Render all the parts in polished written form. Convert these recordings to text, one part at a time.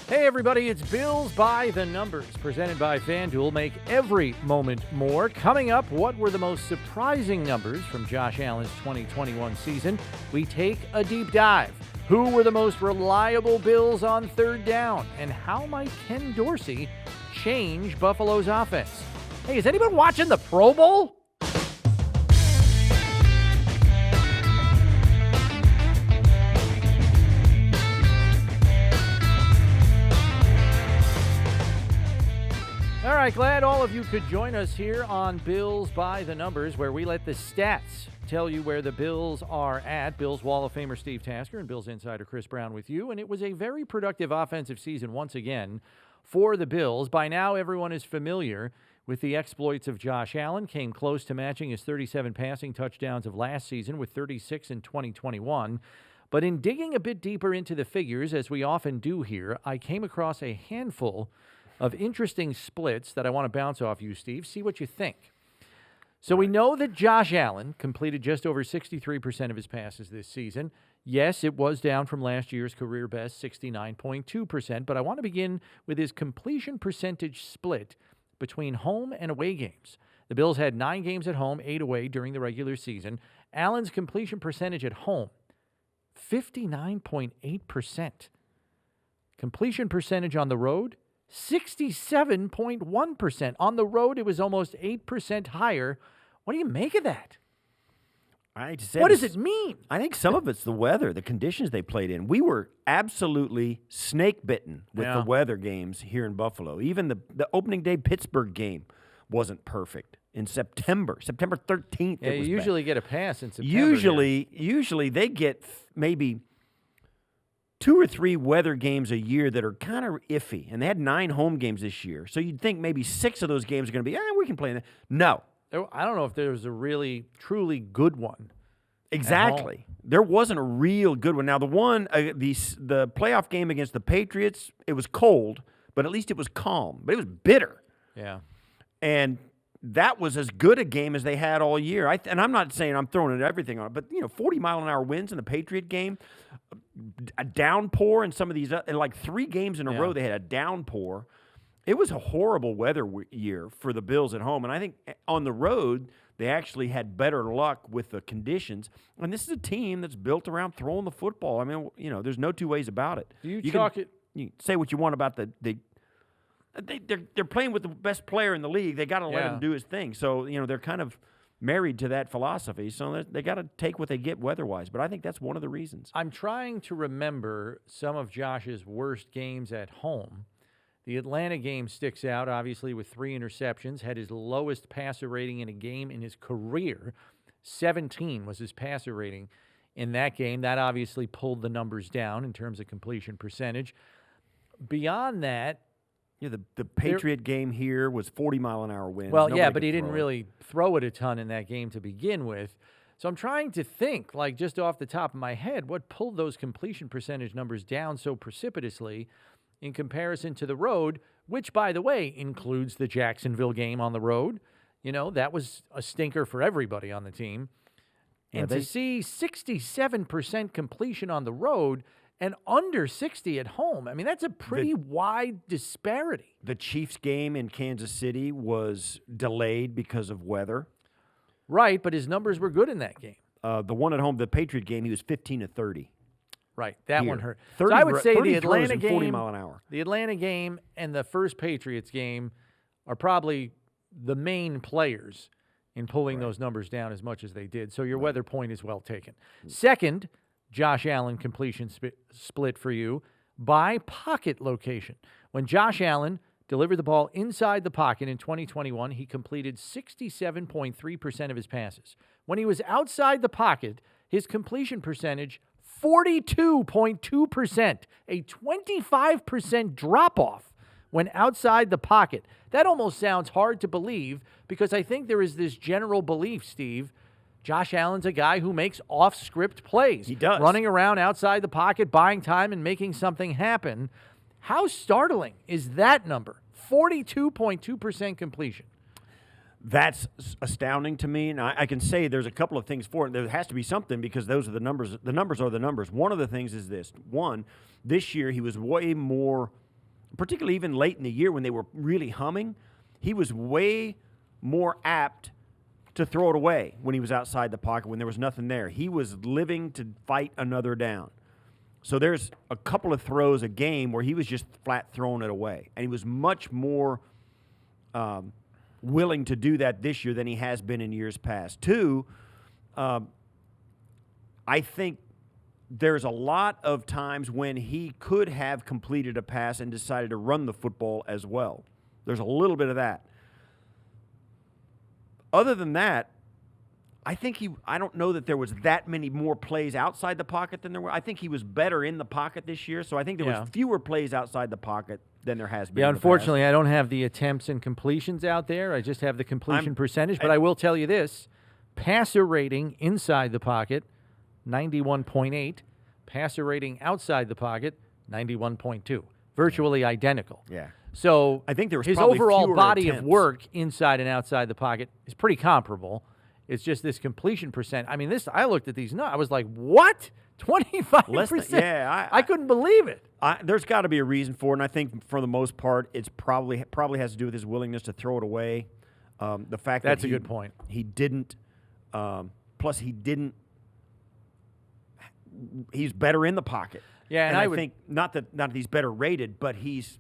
Hey everybody, it's Bills by the Numbers, presented by FanDuel. Make every moment more. Coming up, what were the most surprising numbers from Josh Allen's 2021 season? We take a deep dive. Who were the most reliable Bills on third down? And how might Ken Dorsey change Buffalo's offense? Hey, is anyone watching the Pro Bowl? All right, glad all of you could join us here on Bills by the Numbers, where we let the stats tell you where the Bills are at. Bills Wall of Famer Steve Tasker and Bills insider Chris Brown with you. And it was a very productive offensive season once again for the Bills. By now, everyone is familiar with the exploits of Josh Allen. Came close to matching his 37 passing touchdowns of last season with 36 in 2021. But in digging a bit deeper into the figures, as we often do here, I came across a handful of interesting splits that I want to bounce off you, Steve. See what you think. So we know that Josh Allen completed just over 63% of his passes this season. Yes, it was down from last year's career best, 69.2%, but I want to begin with his completion percentage split between home and away games. The Bills had 9 games at home, 8 away during the regular season. Allen's completion percentage at home, 59.8%. Completion percentage on the road, 67.1%. On the road, it was almost 8% higher. What do you make of that? What does it mean? I think some of it's the weather, the conditions they played in. We were absolutely snake-bitten with the weather games here in Buffalo. Even the opening day Pittsburgh game wasn't perfect. In September 13th, yeah, it was you usually bad. Get a pass in September. Usually they get maybe 2 or 3 weather games a year that are kind of iffy, and they had 9 home games this year. So you'd think maybe 6 of those games are going to be, we can play in that. No. I don't know if there was a really, truly good one. Exactly. There wasn't a real good one. Now, the playoff game against the Patriots, it was cold, but at least it was calm. But it was bitter. Yeah. And that was as good a game as they had all year. And I'm not saying I'm throwing everything on it, but 40-mile-an-hour winds in the Patriot game, a downpour in some of these, like 3 games in a row they had a downpour. It was a horrible weather year for the Bills at home, and I think on the road they actually had better luck with the conditions. And this is a team that's built around throwing the football. I mean, there's no two ways about it. You say what you want about they're playing with the best player in the league. They got to let him do his thing. So, they're kind of married to that philosophy. So they got to take what they get weather-wise. But I think that's one of the reasons. I'm trying to remember some of Josh's worst games at home. The Atlanta game sticks out, obviously, with 3 interceptions. Had his lowest passer rating in a game in his career. 17 was his passer rating in that game. That obviously pulled the numbers down in terms of completion percentage. Beyond that, the Patriot game here was 40-mile-an-hour winds. Well, but he didn't really throw it a ton in that game to begin with. So I'm trying to think, just off the top of my head, what pulled those completion percentage numbers down so precipitously in comparison to the road, which, by the way, includes the Jacksonville game on the road. That was a stinker for everybody on the team. And to see 67% completion on the road and under 60 at home, I mean, that's a pretty wide disparity. The Chiefs game in Kansas City was delayed because of weather. Right, but his numbers were good in that game. The one at home, the Patriot game, he was 15 to 30. Right, that one hurt. 30, so I would say the Atlanta game, 40 mile an hour. The Atlanta game and the first Patriots game are probably the main players in pulling those numbers down as much as they did. So your weather point is well taken. Second, Josh Allen completion split for you by pocket location. When Josh Allen delivered the ball inside the pocket in 2021, he completed 67.3% of his passes. When he was outside the pocket, his completion percentage 42.2%, a 25% drop-off when outside the pocket. That almost sounds hard to believe because I think there is this general belief, Steve, Josh Allen's a guy who makes off-script plays. He does. Running around outside the pocket, buying time and making something happen. How startling is that number? 42.2% completion. That's astounding to me, and I can say there's a couple of things for it. There has to be something because those are the numbers. The numbers are the numbers. One of the things is this. One, this year he was way more particularly even late in the year when they were really humming, he was way more apt to throw it away when he was outside the pocket, when there was nothing there. He was living to fight another down. So there's a couple of throws a game where he was just flat throwing it away. And he was much more willing to do that this year than he has been in years past. Two, I think there's a lot of times when he could have completed a pass and decided to run the football as well. There's a little bit of that. Other than that, I don't know that there was that many more plays outside the pocket than there were. I think he was better in the pocket this year, so I think there was fewer plays outside the pocket than there has been. Yeah, in the unfortunately, past. I don't have the attempts and completions out there. I just have the completion percentage, but I will tell you this. Passer rating inside the pocket, 91.8. Passer rating outside the pocket, 91.2. Virtually identical. Yeah. So I think there was his probably overall fewer body attempts. of work inside and outside the pocket is pretty comparable. It's just this completion percent. I mean, I looked at these. No, I was like, what? 25%? Yeah, I couldn't believe it. There's got to be a reason for it, and I think for the most part, it's probably has to do with his willingness to throw it away. The fact That's that a good point. He didn't. Plus, he didn't. He's better in the pocket. Yeah, and I think not that he's better rated, but he's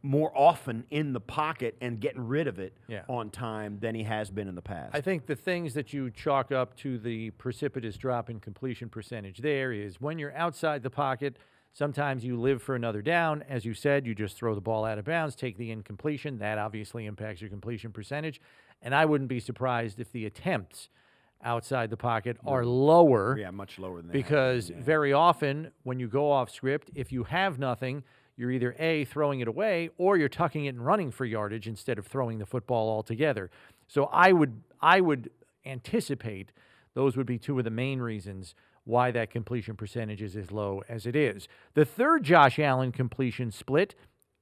more often in the pocket and getting rid of it on time than he has been in the past. I think the things that you chalk up to the precipitous drop in completion percentage there is when you're outside the pocket, sometimes you live for another down. As you said, you just throw the ball out of bounds, take the incompletion. That obviously impacts your completion percentage. And I wouldn't be surprised if the attempts outside the pocket are lower. Yeah, much lower than that. Because very often when you go off script, if you have nothing, you're either A, throwing it away, or you're tucking it and running for yardage instead of throwing the football altogether. So I would anticipate those would be two of the main reasons why that completion percentage is as low as it is. The third Josh Allen completion split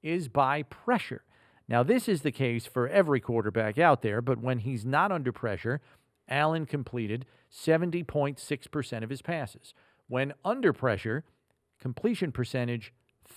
is by pressure. Now, this is the case for every quarterback out there, but when he's not under pressure, Allen completed 70.6% of his passes. When under pressure, completion percentage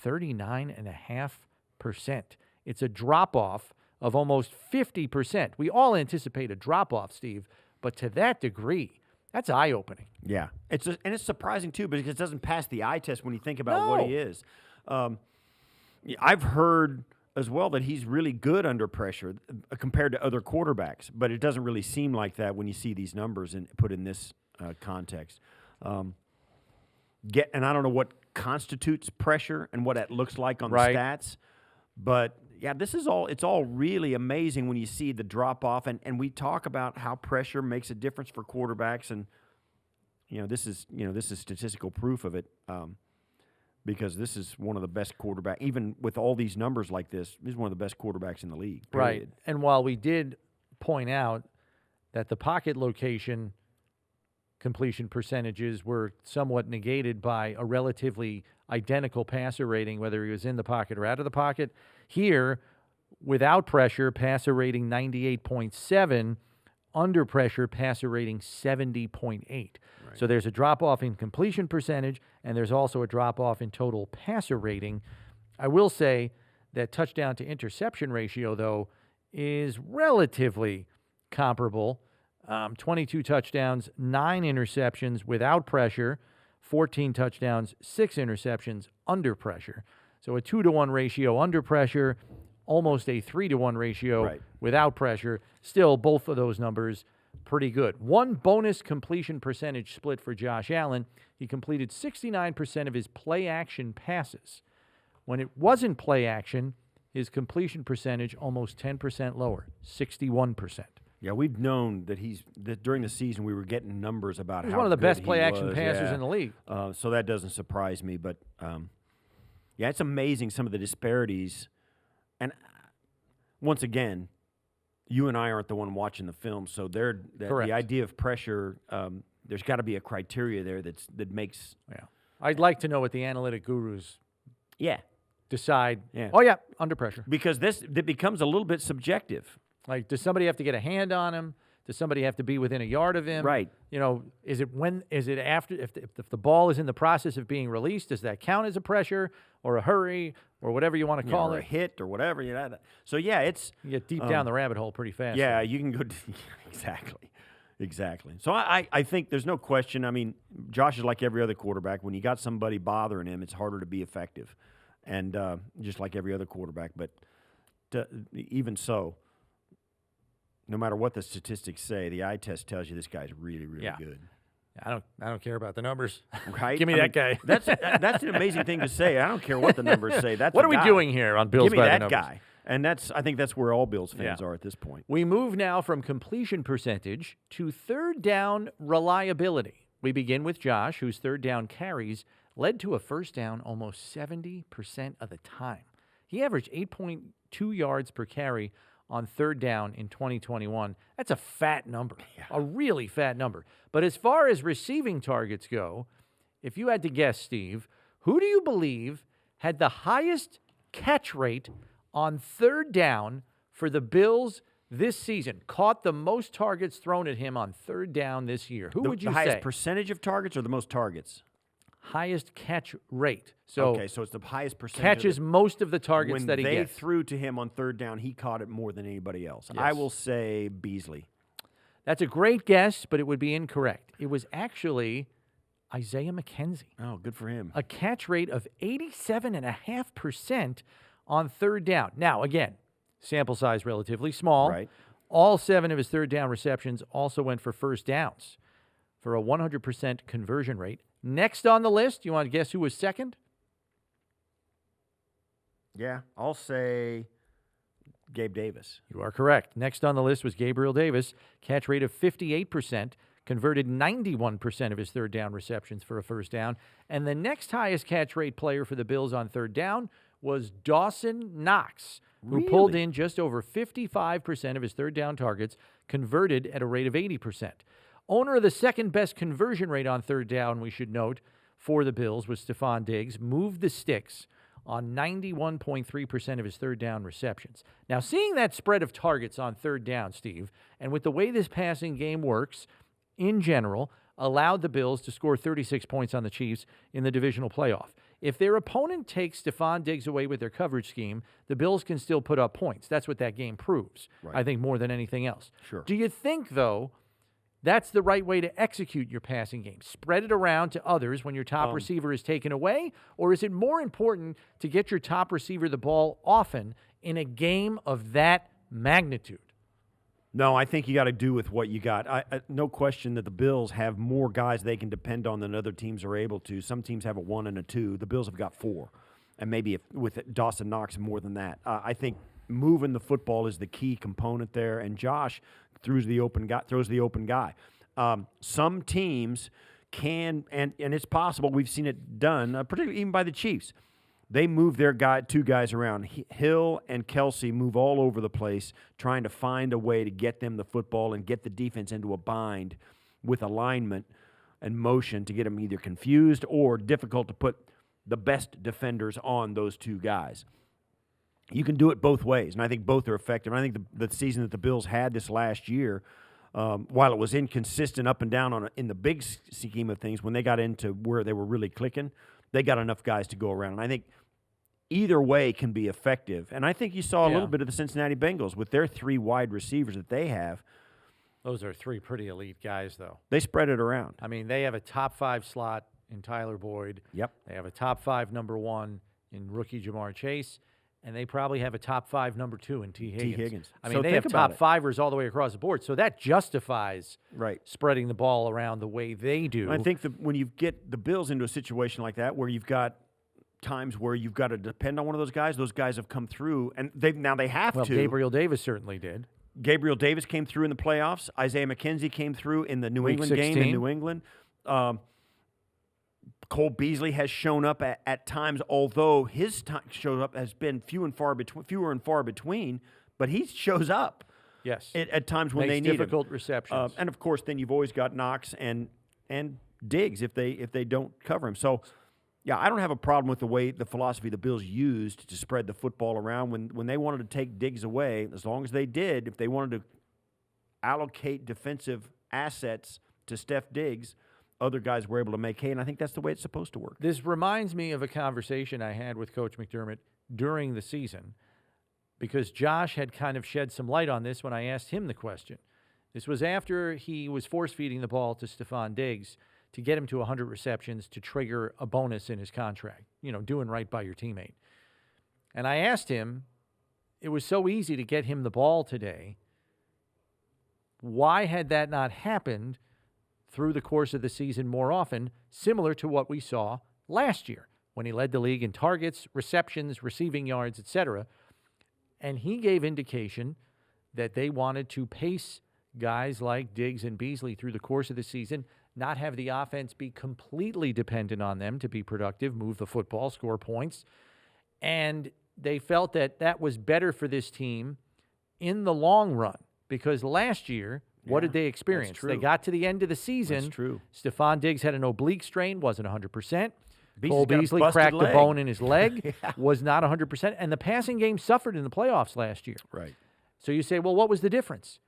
39.5%. It's a drop-off of almost 50%. We all anticipate a drop-off, Steve, but to that degree, that's eye-opening. Yeah. And it's surprising, too, because it doesn't pass the eye test when you think about what he is. I've heard as well that he's really good under pressure compared to other quarterbacks, but it doesn't really seem like that when you see these numbers and put in this context. And I don't know what constitutes pressure and what that looks like on the stats, but yeah, it's all really amazing when you see the drop off, and we talk about how pressure makes a difference for quarterbacks, and this is statistical proof of it, because this is one of the best quarterbacks, even with all these numbers like this is one of the best quarterbacks in the league. Period. Right. And while we did point out that the pocket location completion percentages were somewhat negated by a relatively identical passer rating, whether he was in the pocket or out of the pocket. Here, without pressure, passer rating 98.7, under pressure, passer rating 70.8. Right. So there's a drop-off in completion percentage, and there's also a drop-off in total passer rating. I will say that touchdown to interception ratio, though, is relatively comparable. 22 touchdowns, 9 interceptions without pressure, 14 touchdowns, 6 interceptions under pressure. So a 2-to-1 ratio under pressure, almost a 3-to-1 ratio without pressure. Still, both of those numbers pretty good. One bonus completion percentage split for Josh Allen. He completed 69% of his play-action passes. When it wasn't play-action, his completion percentage almost 10% lower, 61%. Yeah, we've known that during the season we were getting numbers about how He's one of the best play-action was. passers in the league. So that doesn't surprise me. But, yeah, it's amazing some of the disparities. And once again, you and I aren't the one watching the film, so the idea of pressure, there's got to be a criteria there that makes. Yeah, I'd like to know what the analytic gurus. Decide. Yeah. Oh yeah, under pressure. Because it becomes a little bit subjective. Like, does somebody have to get a hand on him? Does somebody have to be within a yard of him? Right. Is it after, if the ball is in the process of being released, does that count as a pressure or a hurry or whatever you want to call or it. a hit or whatever. So, yeah, it's... You get deep down the rabbit hole pretty fast. Yeah, you can go... Exactly. So I think there's no question. I mean, Josh is like every other quarterback. When you got somebody bothering him, it's harder to be effective. And just like every other quarterback. But even so, no matter what the statistics say, the eye test tells you this guy's really, really good. I don't care about the numbers. Right? Give me that guy. That's an amazing thing to say. I don't care what the numbers say. That's what are we doing here on Bills Give me by that the numbers? guy. And I think that's where all Bills fans are at this point. We move now from completion percentage to third down reliability. We begin with Josh, whose third down carries led to a first down almost 70% of the time. He averaged 8.2 yards per carry on third down in 2021. That's a fat number, a really fat number. But as far as receiving targets go, if you had to guess, Steve, who do you believe had the highest catch rate on third down for the Bills this season? Caught the most targets thrown at him on third down this year. Who would you say? The highest percentage of targets or the most targets? Highest catch rate. So it's the highest percentage. Catches most of the targets that he gets. When they threw to him on third down, he caught it more than anybody else. Yes. I will say Beasley. That's a great guess, but it would be incorrect. It was actually Isaiah McKenzie. Oh, good for him. A catch rate of 87.5% on third down. Now, again, sample size relatively small. Right. All 7 of his third down receptions also went for first downs for a 100% conversion rate. Next on the list, you want to guess who was second? Yeah, I'll say Gabe Davis. You are correct. Next on the list was Gabriel Davis. Catch rate of 58%, converted 91% of his third down receptions for a first down. And the next highest catch rate player for the Bills on third down was Dawson Knox, who pulled in just over 55% of his third down targets, converted at a rate of 80%. Owner of the second best conversion rate on third down, we should note, for the Bills was Stephon Diggs, moved the sticks on 91.3% of his third down receptions. Now, seeing that spread of targets on third down, Steve, and with the way this passing game works in general, allowed the Bills to score 36 points on the Chiefs in the divisional playoff. If their opponent takes Stephon Diggs away with their coverage scheme, the Bills can still put up points. That's what that game proves, I think, more than anything else. Sure. Do you think, though, that's the right way to execute your passing game? Spread it around to others when your top receiver is taken away? Or is it more important to get your top receiver the ball often in a game of that magnitude? No, I think you got to do with what you got. No question that the Bills have more guys they can depend on than other teams are able to. Some teams have a 1 and a 2. The Bills have got 4. And maybe with Dawson Knox, more than that. I think moving the football is the key component there. And Josh throws the open guy. Some teams can, and it's possible, we've seen it done, particularly even by the Chiefs. They move their two guys around. Hill and Kelsey move all over the place, trying to find a way to get them the football and get the defense into a bind with alignment and motion to get them either confused or difficult to put the best defenders on those two guys. You can do it both ways, and I think both are effective. And I think the season that the Bills had this last year, while it was inconsistent up and down in the big scheme of things, when they got into where they were really clicking, they got enough guys to go around. And I think either way can be effective. And I think you saw a little bit of the Cincinnati Bengals with their 3 wide receivers that they have. Those are 3 pretty elite guys, though. They spread it around. I mean, they have a top 5 slot in Tyler Boyd. Yep. They have a top 5 number 1 in rookie Jamar Chase. And they probably have a top 5 number 2 in T. Higgins. I mean, they have top 5ers all the way across the board. So that justifies spreading the ball around the way they do. I think that when you get the Bills into a situation like that where you've got times where you've got to depend on one of those guys have come through, and they have to. Gabriel Davis certainly did. Gabriel Davis came through in the playoffs. Isaiah McKenzie came through in the New England game in New England. Cole Beasley has shown up at times, although his time showed up has been fewer and far between, but he shows up. Yes. At times when they need him. difficult receptions. And of course, then you've always got Knox and Diggs if they don't cover him. So, yeah, I don't have a problem with the philosophy the Bills used to spread the football around when they wanted to take Diggs away. As long as they did, if they wanted to allocate defensive assets to Steph Diggs, other guys were able to make hay, and I think that's the way it's supposed to work. This reminds me of a conversation I had with Coach McDermott during the season, because Josh had kind of shed some light on this when I asked him the question. This was after he was force-feeding the ball to Stephon Diggs to get him to 100 receptions to trigger a bonus in his contract, doing right by your teammate. And I asked him, it was so easy to get him the ball today. Why had that not happened through the course of the season more often, similar to what we saw last year when he led the league in targets, receptions, receiving yards, etc.? And he gave indication that they wanted to pace guys like Diggs and Beasley through the course of the season, not have the offense be completely dependent on them to be productive, move the football, score points. And they felt that that was better for this team in the long run, because last year, what did they experience? They got to the end of the season. That's true. Stephon Diggs had an oblique strain, wasn't 100%. Cole Beasley cracked a bone in his leg, was not 100%. And the passing game suffered in the playoffs last year. Right. So you say, well, what was the difference?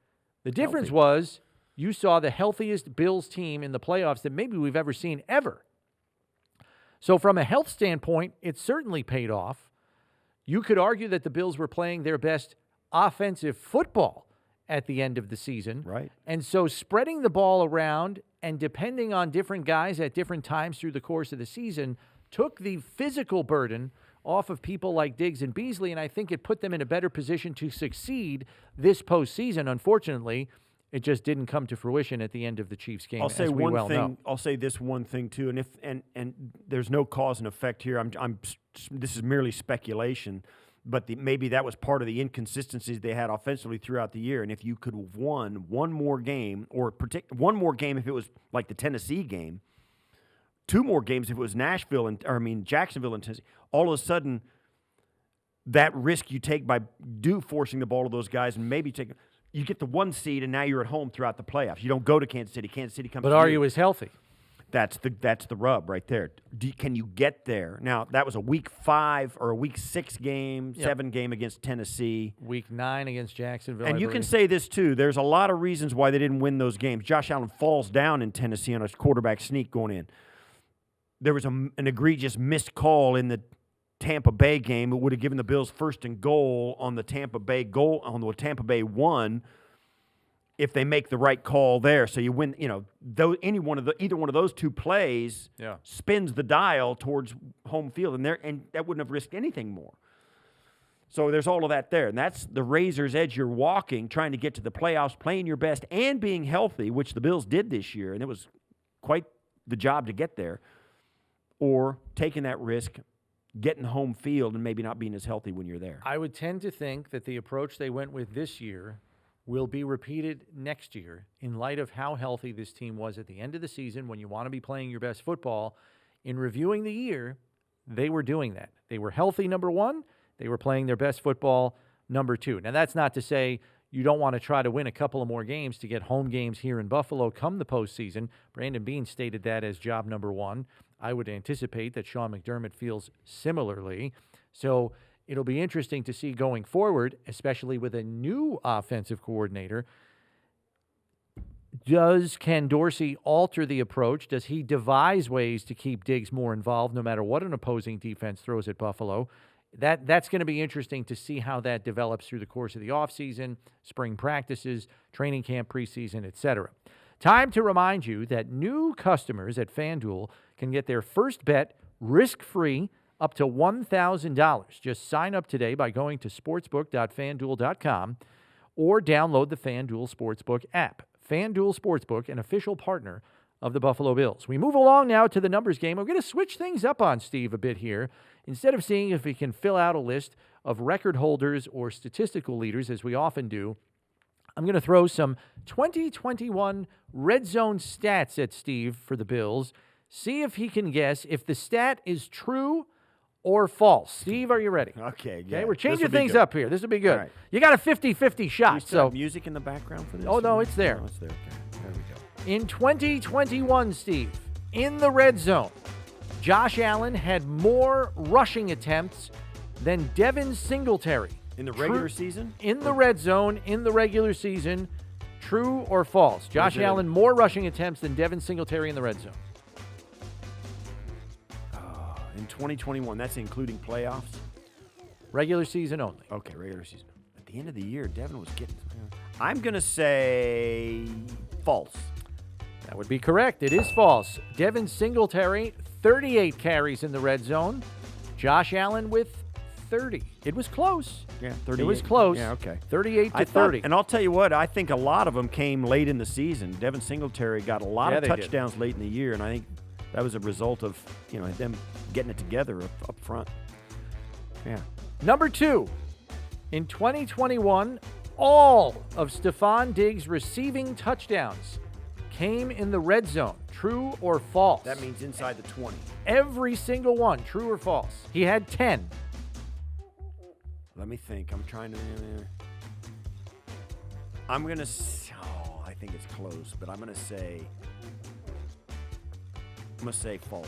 The difference was you saw the healthiest Bills team in the playoffs that maybe we've ever seen ever. So from a health standpoint, it certainly paid off. You could argue that the Bills were playing their best offensive football at the end of the season. Right. And so spreading the ball around and depending on different guys at different times through the course of the season took the physical burden off of people like Diggs and Beasley, and I think it put them in a better position to succeed this postseason. Unfortunately, it just didn't come to fruition at the end of the Chiefs game. I'll say as we one well thing. know. I'll say this one thing too, and there's no cause and effect here. This is merely speculation, but maybe that was part of the inconsistencies they had offensively throughout the year. And if you could have won one more game, or one more game if it was like the Tennessee game, two more games if it was Jacksonville and Tennessee, all of a sudden that risk you take by forcing the ball to those guys and maybe you get the 1 seed and now you're at home throughout the playoffs. You don't go to Kansas City. Kansas City comes to you. But are you as healthy? That's the rub right there. Can you get there? Now, that was a week 5 or a week 6 game, 7 game against Tennessee. Week 9 against Jacksonville. And you can say this, too. There's a lot of reasons why they didn't win those games. Josh Allen falls down in Tennessee on a quarterback sneak going in. There was an egregious missed call in the Tampa Bay game. It would have given the Bills 1st and goal on the Tampa Bay 1 if they make the right call there. So you win, either one of those two plays spins the dial towards home field, and that wouldn't have risked anything more. So there's all of that there, and that's the razor's edge you're walking, trying to get to the playoffs, playing your best, and being healthy, which the Bills did this year, and it was quite the job to get there, or taking that risk, getting home field, and maybe not being as healthy when you're there. I would tend to think that the approach they went with this year will be repeated next year in light of how healthy this team was at the end of the season when you want to be playing your best football. In reviewing the year, they were doing that. They were healthy, number 1. They were playing their best football, number 2. Now, that's not to say you don't want to try to win a couple of more games to get home games here in Buffalo come the postseason. Brandon Beane stated that as job number 1. I would anticipate that Sean McDermott feels similarly. So it'll be interesting to see going forward, especially with a new offensive coordinator. Does Ken Dorsey alter the approach? Does he devise ways to keep Diggs more involved no matter what an opposing defense throws at Buffalo? That's going to be interesting to see how that develops through the course of the offseason, spring practices, training camp, preseason, etc. Time to remind you that new customers at FanDuel can get their first bet risk-free up to $1,000. Just sign up today by going to sportsbook.fanduel.com or download the FanDuel Sportsbook app. FanDuel Sportsbook, an official partner of the Buffalo Bills. We move along now to the numbers game. We're going to switch things up on Steve a bit here. Instead of seeing if we can fill out a list of record holders or statistical leaders, as we often do, I'm going to throw some 2021 red zone stats at Steve for the Bills. See if he can guess if the stat is true or false. Steve, are you ready? Okay, Okay, we're changing things up here. This will be good. All right. You got a 50-50 shot. So music in the background for this? Oh, no, it's there. Oh, it's there. Okay. There we go. In 2021, Steve, in the red zone, Josh Allen had more rushing attempts than Devin Singletary. In the regular season? In the red zone, in the regular season. True or false? Josh Allen, more rushing attempts than Devin Singletary in the red zone. In 2021, that's including playoffs? Regular season only. Okay, regular season. At the end of the year, Devin was getting. I'm gonna say false. That would be correct. It is false. Devin Singletary, 38 carries in the red zone. Josh Allen with 30. It was close. Yeah, 38. It was close. Yeah, okay. 38 to 30. And I'll tell you what, I think a lot of them came late in the season. Devin Singletary got a lot of they touchdowns late in the year, and I think that was a result of them getting it together up front. Yeah. Number 2, in 2021, all of Stephon Diggs' receiving touchdowns came in the red zone. True or false? That means inside the 20. Every single one. True or false? He had 10. Let me think. I'm trying to. I'm gonna. I think it's close, but I'm gonna say false.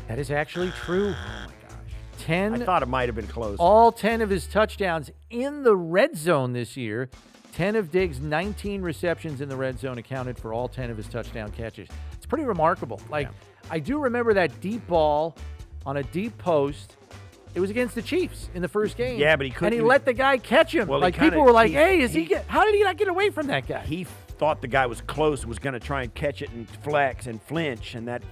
That is actually true. Oh my gosh. 10. I thought it might have been close. All 10 of his touchdowns in the red zone this year. 10 of Diggs' 19 receptions in the red zone accounted for all 10 of his touchdown catches. It's pretty remarkable. I do remember that deep ball on a deep post. It was against the Chiefs in the first game. Yeah, but he couldn't. And he let the guy catch him. Well, people were like, hey, how did he not get away from that guy? He thought the guy was close, was going to try and catch it and flex and flinch, and that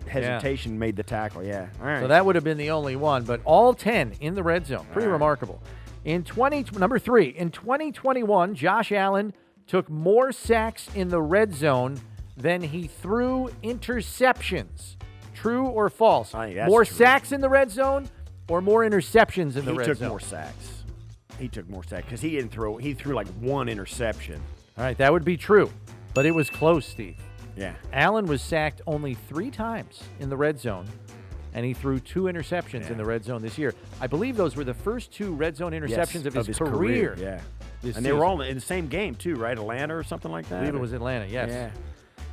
hesitation made the tackle. Yeah. All right. So that would have been the only one, but all 10 in the red zone. Pretty remarkable. Number 3, in 2021, Josh Allen took more sacks in the red zone than he threw interceptions. True or false? I think that's more true. sacks in the red zone or more interceptions in the red zone? He took more sacks. He took more sacks because he threw like one interception. All right, that would be true, but it was close, Steve. Yeah. Allen was sacked only 3 times in the red zone, and he threw 2 interceptions in the red zone this year. I believe those were the first 2 red zone interceptions of his career. Yeah. And they were all in the same game, too, right? Atlanta or something like that? I believe it was Atlanta, yes. Yeah.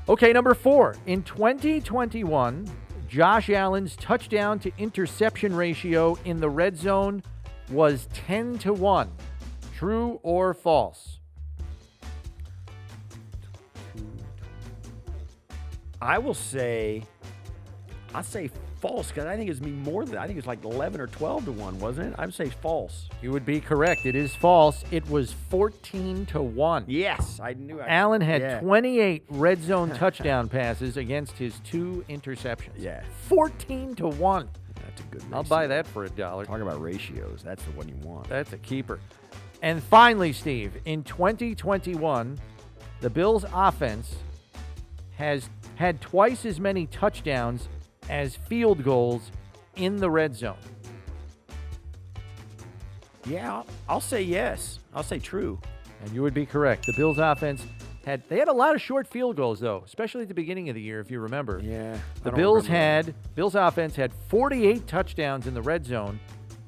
Okay, number 4. In 2021, Josh Allen's touchdown to interception ratio in the red zone was 10-1. True or false? I'll say false because I think it's more than I think it's like 11 or 12-1, wasn't it? I would say false. You would be correct. It is false. It was 14-1. Yes, I knew. Allen had 28 red zone touchdown passes against his 2 interceptions. Yeah. 14-1. That's a good ratio. I'll buy that for $1. Talk about ratios. That's the one you want. That's a keeper. And finally, Steve, in 2021, the Bills' offense has had twice as many touchdowns as field goals in the red zone. Yeah, I'll say yes. I'll say true. And you would be correct. The Bills' offense had a lot of short field goals, though, especially at the beginning of the year, if you remember. Yeah. The Bills' offense had 48 touchdowns in the red zone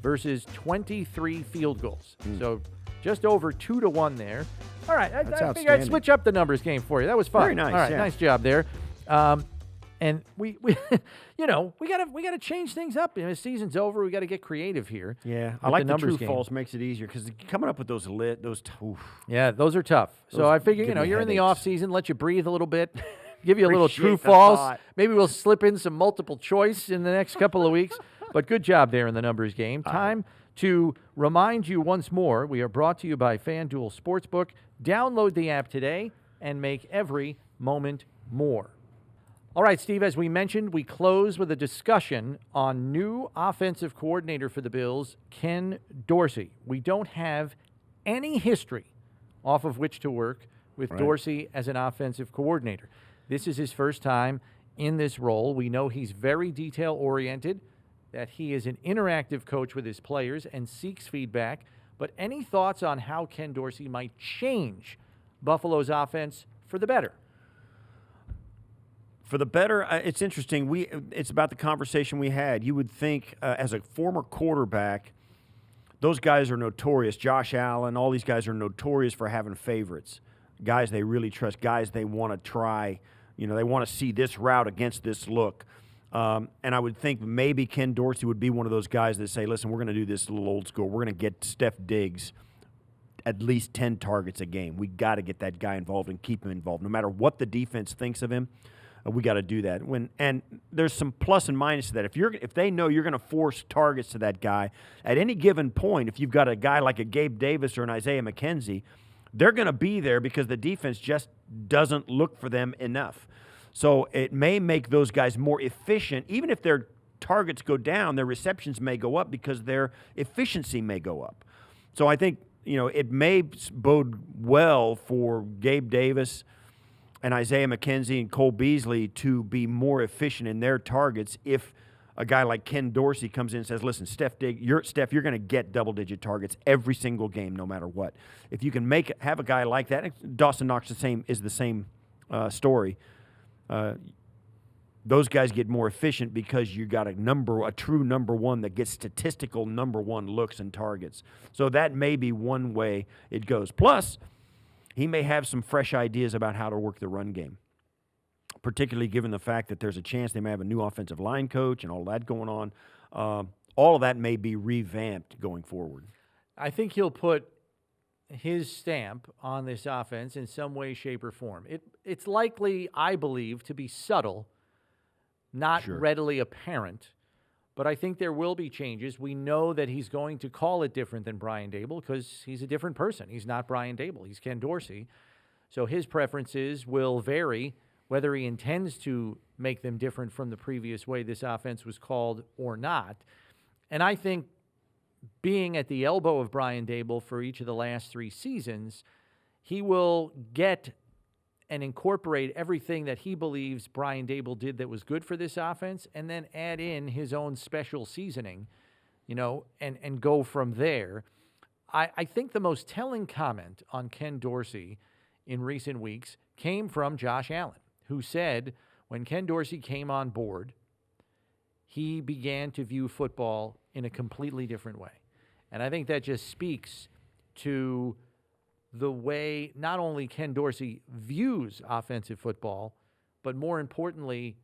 versus 23 field goals. So just over 2-1 there. All right, I figured I'd switch up the numbers game for you. That was fun. Very nice. All right, yeah. nice job there. And we gotta change things up. The season's over. We got to get creative here. Yeah, I like the true game. false makes it easier because coming up with those Yeah, those are tough. So I figure give me you're in the headaches. off season. Let you breathe a little bit. Give you a little Appreciate true the false. thought. Maybe we'll slip in some multiple choice in the next couple of weeks. But good job there in the numbers game. Time to remind you once more, we are brought to you by FanDuel Sportsbook. Download the app today and make every moment more. All right, Steve, as we mentioned, we close with a discussion on new offensive coordinator for the Bills, Ken Dorsey. We don't have any history off of which to work with Dorsey as an offensive coordinator. This is his first time in this role. We know he's very detail-oriented, that he is an interactive coach with his players and seeks feedback. But any thoughts on how Ken Dorsey might change Buffalo's offense for the better? For the better, it's interesting. It's about the conversation we had. You would think, as a former quarterback, those guys are notorious. Josh Allen, all these guys are notorious for having favorites. Guys they really trust, guys they want to try. They want to see this route against this look. And I would think maybe Ken Dorsey would be one of those guys that say, listen, we're going to do this a little old school. We're going to get Steph Diggs at least 10 targets a game. We got to get that guy involved and keep him involved, no matter what the defense thinks of him. we got to do that. And there's some plus and minus to that. If they know you're going to force targets to that guy at any given point, if you've got a guy like a Gabe Davis or an Isaiah McKenzie, they're going to be there because the defense just doesn't look for them enough. So it may make those guys more efficient. Even if their targets go down, their receptions may go up because their efficiency may go up. So I think, it may bode well for Gabe Davis and Isaiah McKenzie and Cole Beasley to be more efficient in their targets if a guy like Ken Dorsey comes in and says, listen, Steph, you're going to get double-digit targets every single game no matter what. If you can have a guy like that, Dawson Knox is the same story. Those guys get more efficient because you got a true number one that gets statistical number one looks and targets. So that may be one way it goes. Plus, he may have some fresh ideas about how to work the run game, particularly given the fact that there's a chance they may have a new offensive line coach and all that going on. All of that may be revamped going forward. I think he'll put his stamp on this offense in some way, shape, or form. It's likely, I believe, to be subtle, not readily apparent, but I think there will be changes. We know that he's going to call it different than Brian Daboll because he's a different person. He's not Brian Daboll. He's Ken Dorsey. So his preferences will vary, whether he intends to make them different from the previous way this offense was called or not. And I think being at the elbow of Brian Daboll for each of the last 3 seasons, he will get and incorporate everything that he believes Brian Daboll did that was good for this offense and then add in his own special seasoning, and go from there. I think the most telling comment on Ken Dorsey in recent weeks came from Josh Allen, who said when Ken Dorsey came on board, he began to view football in a completely different way. And I think that just speaks to the way not only Ken Dorsey views offensive football, but more importantly,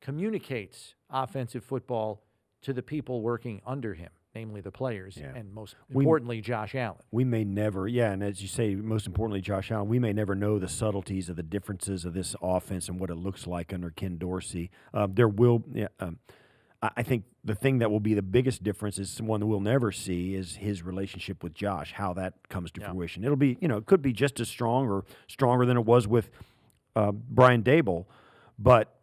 communicates offensive football to the people working under him, namely the players, and most importantly, Josh Allen. We may never, and as you say, most importantly, Josh Allen, we may never know the subtleties of the differences of this offense and what it looks like under Ken Dorsey. I think the thing that will be the biggest difference is one that we'll never see is his relationship with Josh, how that comes to fruition. It'll be, it could be just as strong or stronger than it was with Brian Daboll, but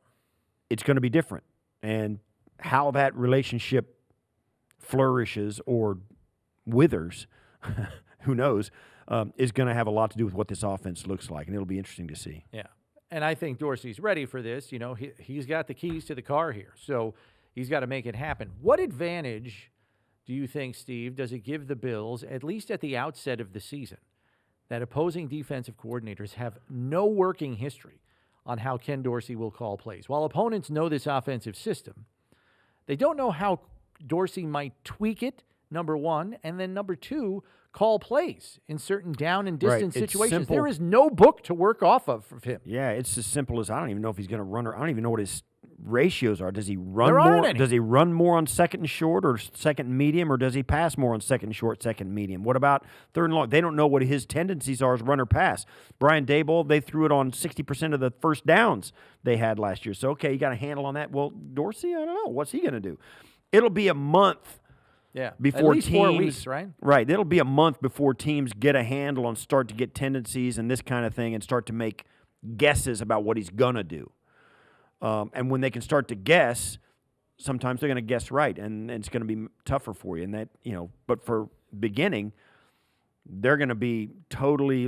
it's going to be different. And how that relationship flourishes or withers, who knows, is going to have a lot to do with what this offense looks like, and it'll be interesting to see. Yeah, and I think Dorsey's ready for this. He's got the keys to the car here, so he's got to make it happen. What advantage do you think, Steve, does it give the Bills, at least at the outset of the season, that opposing defensive coordinators have no working history on how Ken Dorsey will call plays? While opponents know this offensive system, they don't know how Dorsey might tweak it, number one, and then number two, call plays in certain down and distance situations. There is no book to work off of for him. Yeah, it's as simple as I don't even know if he's going to run, or I don't even know what his ratios are. Does he run more? Does he run more on second and short or second and medium, or does he pass more on second and short, second and medium? What about third and long? They don't know what his tendencies are as run or pass. Brian Daboll, they threw it on 60% of the first downs they had last year. So, okay, you got a handle on that. Well, Dorsey, I don't know. What's he going to do? It'll be a month before at least teams, 4 weeks, right? Right. It'll be a month before teams get a handle and start to get tendencies and this kind of thing and start to make guesses about what he's going to do. And when they can start to guess, sometimes they're going to guess right, and it's going to be tougher for you. And that, but for beginning, they're going to be totally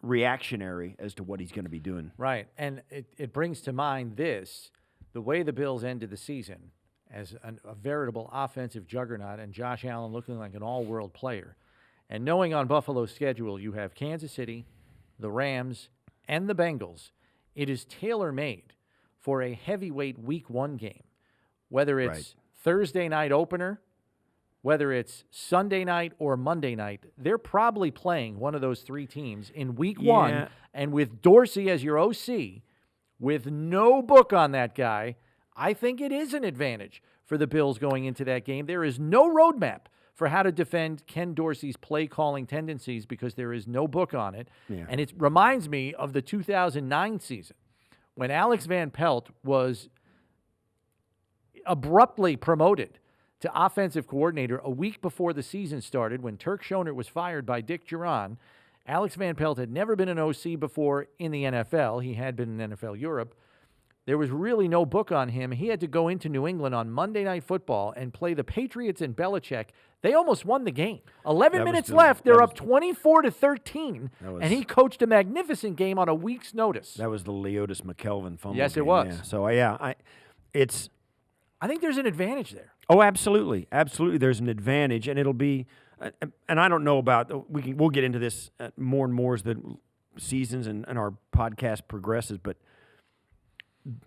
reactionary as to what he's going to be doing. Right. And it brings to mind the way the Bills ended the season as a veritable offensive juggernaut and Josh Allen looking like an all-world player. And knowing on Buffalo's schedule you have Kansas City, the Rams, and the Bengals, it is tailor-made for a heavyweight Week 1 game, whether it's Thursday night opener, whether it's Sunday night or Monday night. They're probably playing one of those 3 teams in Week 1, and with Dorsey as your OC, with no book on that guy, I think it is an advantage for the Bills going into that game. There is no roadmap for how to defend Ken Dorsey's play-calling tendencies because there is no book on it. Yeah. And it reminds me of the 2009 season when Alex Van Pelt was abruptly promoted to offensive coordinator a week before the season started, when Turk Schoenert was fired by Dick Duran. Alex Van Pelt had never been an OC before in the NFL. He had been in NFL Europe. There was really no book on him. He had to go into New England on Monday Night Football and play the Patriots and Belichick. They almost won the game. 11 minutes left. They're up 24-13, and he coached a magnificent game on a week's notice. That was the Leotis McKelvin fumble. Yes, game, it was. Yeah. So, I think there's an advantage there. Oh, absolutely. Absolutely, there's an advantage, and it'll be and I don't know about we'll get into this more and more as the seasons and our podcast progresses, but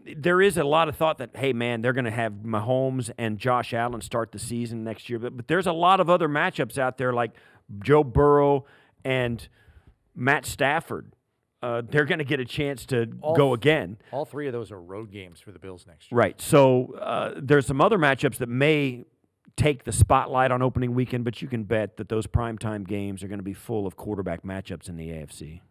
there is a lot of thought that, hey, man, they're going to have Mahomes and Josh Allen start the season next year. But there's a lot of other matchups out there like Joe Burrow and Matt Stafford. They're going to get a chance to go again. All three of those are road games for the Bills next year. Right. So there's some other matchups that may take the spotlight on opening weekend, but you can bet that those primetime games are going to be full of quarterback matchups in the AFC.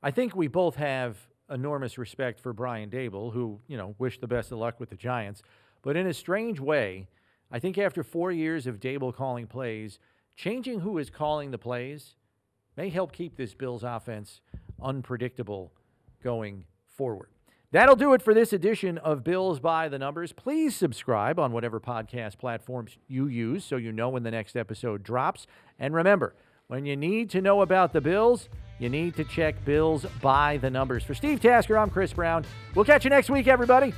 I think we both have enormous respect for Brian Daboll, who, wished the best of luck with the Giants. But in a strange way, I think after 4 years of Daboll calling plays, changing who is calling the plays may help keep this Bills offense unpredictable going forward. That'll do it for this edition of Bills by the Numbers. Please subscribe on whatever podcast platforms you use so you know when the next episode drops. And remember, when you need to know about the Bills, you need to check Bills by the Numbers. For Steve Tasker, I'm Chris Brown. We'll catch you next week, everybody.